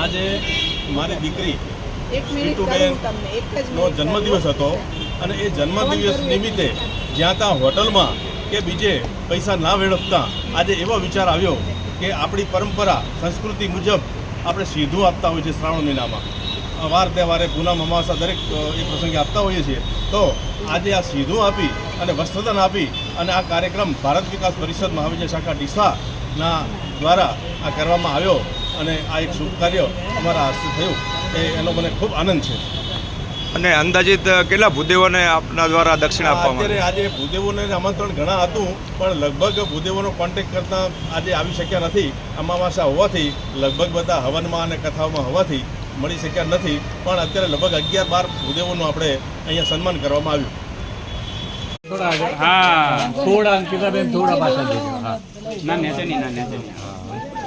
આજે મારી દીકરી નો જન્મદિવસ હતો અને એ જન્મદિવસ નિમિત્તે જ્યાં ત્યાં હોટલમાં કે બીજે પૈસા ના વેડફતા આજે એવો વિચાર આવ્યો કે આપણી પરંપરા સંસ્કૃતિ મુજબ આપણે સીધું આપતા હોઈએ છીએ શ્રાવણ મહિનામાં વાર તહેવારે પૂનમ અમાવસ્યા દરેક એ પ્રસંગે આપતા હોઈએ છીએ તો આજે આ સીધું આપી અને વસ્ત્રદાન આપી અને આ કાર્યક્રમ ભારત વિકાસ પરિષદ મહાવિદ્યાલય શાખા ડીસાના દ્વારા આ કરવામાં આવ્યો અને આ એક શુભ કાર્ય અમારા હસ્તે થયું એનો મને ખૂબ આનંદ છે. અને અંદાજિત કેટલા ભૂદેવોને આપના દ્વારા દક્ષિણા આપવામાં અત્યારે આજે ભૂદેવોને આમંત્રણ ઘણા હતું પણ લગભગ ભૂદેવોનો કોન્ટેક્ટ કરતાં આજે આવી શક્યા નથી. અમાવાસ્યા હોવાથી લગભગ બધા હવનમાં અને કથાઓમાં હોવાથી મળી શક્યા નથી પણ અત્યારે લગભગ 11-12 ભૂદેવોનું આપણે અહીંયા સન્માન કરવામાં આવ્યું. હા થોડા કિતાબેન થોડા પાછા ના નેચેની